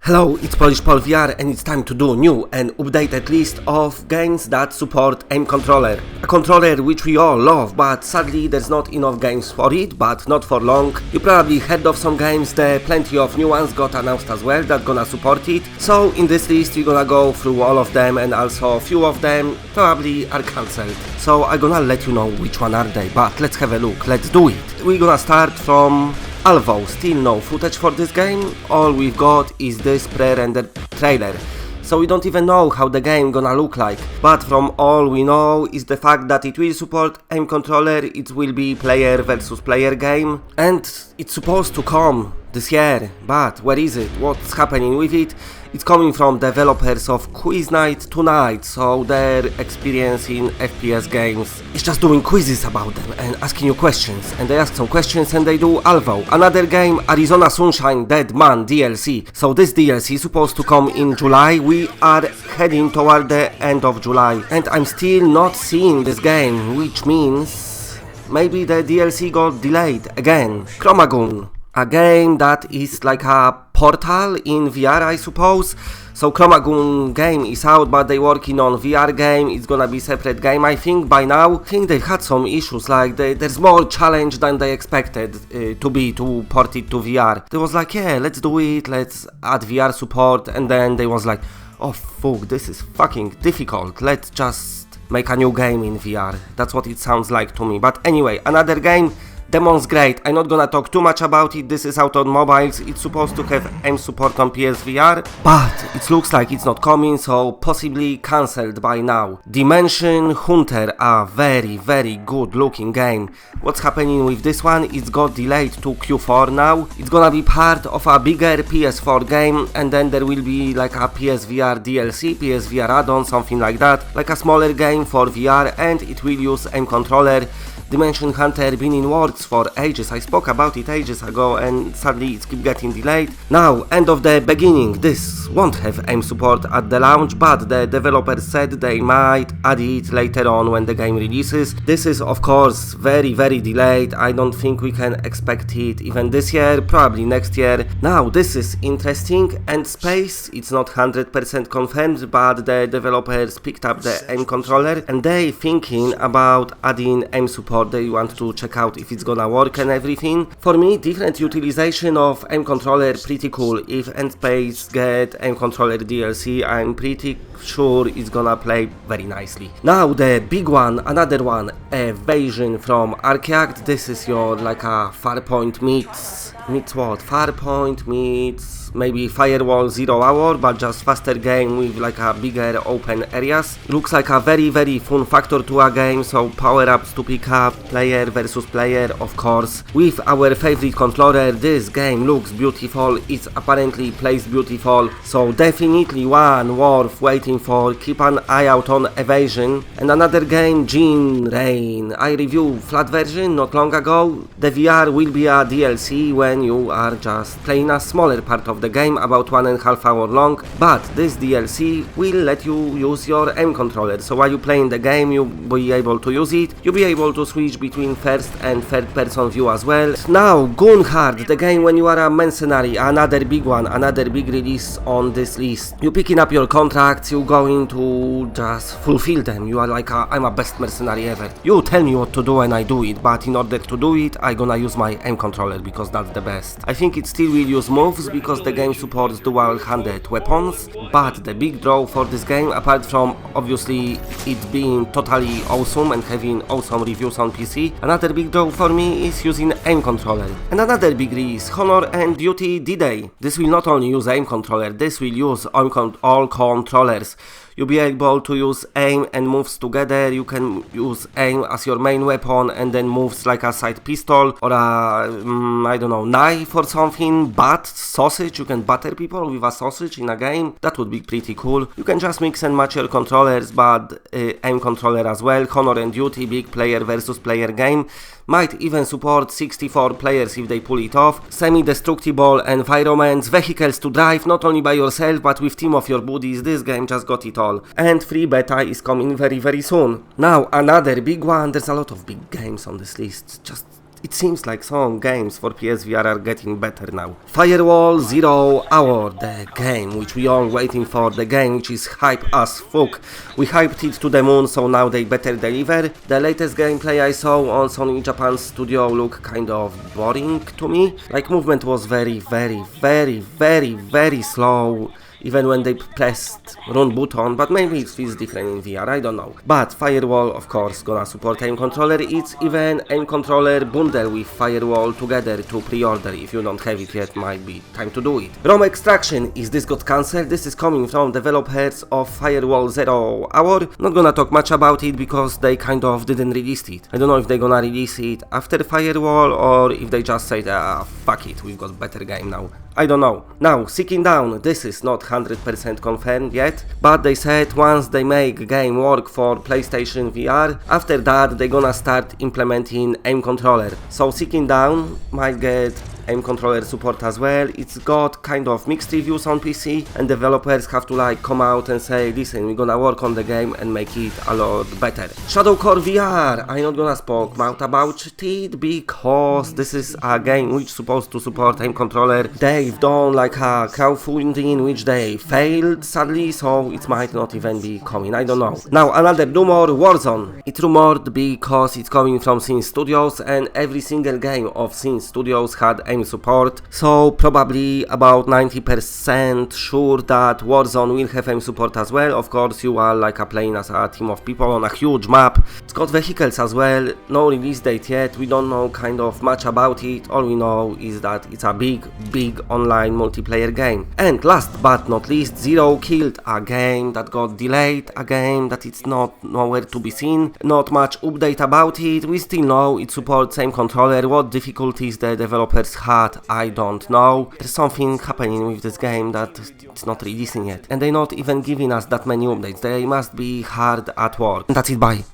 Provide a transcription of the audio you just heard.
Hello, it's Polish Paul VR and it's time to do new and updated list of games that support aim controller. A controller which we all love, but sadly there's not enough games for it, but not for long. You probably heard of some games, there plenty of new ones got announced as well that gonna support it. So in this list we're gonna go through all of them, and also a few of them probably are cancelled. So I'm gonna let you know which one are they, but let's have a look, let's do it. We're gonna start from Alvo. Still no footage for this game, all we've got is this pre-rendered trailer. So we don't even know how the game gonna look like, but from all we know is the fact that it will support aim controller, it will be player versus player game, and it's supposed to come this year, but where is it? What's happening with it? It's coming from developers of Quiz Night Tonight, so their experience in FPS games is just doing quizzes about them and asking you questions, and they ask some questions and they do Alvo. Another game, Arizona Sunshine Dead Man DLC. So this DLC is supposed to come in July. We are heading toward the end of July and I'm still not seeing this game, which means maybe the DLC got delayed again. Chromagun, a game that is like a Portal in VR, I suppose. So Chromagun game is out, but they working on VR game. It's gonna be separate game, I think, by now. I think they've had some issues, like there's more challenge than they expected to port it to VR. They was like, yeah, let's do it, let's add VR support, and then they was like, oh fuck, this is fucking difficult, let's just make a new game in VR. That's what it sounds like to me. But anyway, another game, Demon's Great. I'm not gonna talk too much about it, this is out on mobiles, it's supposed to have aim support on PSVR, but it looks like it's not coming, so possibly cancelled by now. Dimension Hunter, a very good looking game. What's happening with this one? It's got delayed to Q4 now. It's gonna be part of a bigger PS4 game, and then there will be like a PSVR DLC, PSVR add-on, something like that, like a smaller game for VR, and it will use aim controller. Dimension Hunter been in works for ages, I spoke about it ages ago and sadly it's keep getting delayed. Now, end of the beginning, this won't have aim support at the launch, but the developers said they might add it later on when the game releases. This is of course very delayed, I don't think we can expect it even this year, probably next year. Now this is interesting, and Space, it's not 100% confirmed, but the developers picked up the aim controller and they thinking about adding aim support. They want to check out if it's gonna work and everything. For me, different utilization of aim controller pretty cool. If Space get aim controller DLC, I'm pretty sure it's gonna play very nicely. Now the big one, another one, Evasion from Archact. This is your like a Farpoint meets what? Farpoint meets maybe Firewall 0 Hour, but just faster game with like a bigger open areas. Looks like a very fun factor to a game, so power-ups to pick up, player versus player, of course. With our favorite controller, this game looks beautiful, it apparently plays beautiful, so definitely one worth waiting for. Keep an eye out on Evasion. And another game, Gin Rain. I reviewed flat version not long ago. The VR will be a DLC when you are just playing a smaller part of the game, about 1.5 hours long, but this DLC will let you use your aim controller, so while you playing the game you'll be able to use it. You'll be able to switch between first and third person view as well. Now Gunhard, the game when you are a mercenary, another big one, another big release on this list. You picking up your contracts, you going to just fulfill them. You are like I'm a best mercenary ever. You tell me what to do and I do it, but in order to do it I gonna use my aim controller because that's the best. I think it still will use moves because the game supports dual-handed weapons, but the big draw for this game, apart from obviously it being totally awesome and having awesome reviews on PC, another big draw for me is using aim controller. And another big release, Honor and Duty D-Day. This will not only use aim controller, this will use all controllers. You'll be able to use aim and moves together. You can use aim as your main weapon and then moves like a side pistol or a, I don't know, knife or something. But sausage, you can batter people with a sausage in a game. That would be pretty cool. You can just mix and match your controllers, but aim controller as well. Honor and Duty, big player versus player game. Might even support 64 players if they pull it off. Semi-destructible environments, vehicles to drive not only by yourself but with team of your buddies. This game just got it all. And free beta is coming very soon. Now another big one, there's a lot of big games on this list. Just it seems like some games for PSVR are getting better now. Firewall 0 Hour, the game which we all waiting for, the game which is hype as fuck. We hyped it to the moon, so now they better deliver. The latest gameplay I saw on Sony Japan studio looked kind of boring to me. Like, movement was very slow, even when they pressed run button, but maybe it feels different in VR, I don't know. But Firewall, of course, gonna support aim controller. It's even aim controller bundle with Firewall together to pre-order. If you don't have it yet, might be time to do it. ROM extraction, is this got cancelled? This is coming from developers of Firewall 0 Hour. Not gonna talk much about it because they kind of didn't release it. I don't know if they're gonna release it after Firewall or if they just said, fuck it, we've got better game now. I don't know. Now, Seeking Down, this is not 100% confirmed yet, but they said once they make game work for PlayStation VR, after that they're gonna start implementing aim controller. So Seeking Down might get aim controller support as well. It's got kind of mixed reviews on PC, and developers have to like come out and say, listen, we're gonna work on the game and make it a lot better. Shadowcore VR, I'm not gonna speak out about it because this is a game which is supposed to support aim controller. They've done like a crowdfunding which they failed sadly, so it might not even be coming, I don't know. Now another rumor, Warzone. It's rumored because it's coming from Sin Studios, and every single game of Sin Studios had aim support, so probably about 90% sure that Warzone will have aim support as well. Of course, you are like playing as a team of people on a huge map. It's got vehicles as well, no release date yet, we don't know kind of much about it. All we know is that it's a big online multiplayer game. And last but not least, Zero Killed, a game that got delayed, a game that it's not nowhere to be seen, not much update about it. We still know it supports aim controller. What difficulties the developers had, I don't know. There's something happening with this game that it's not releasing yet, and they're not even giving us that many updates. They must be hard at work. And that's it, bye.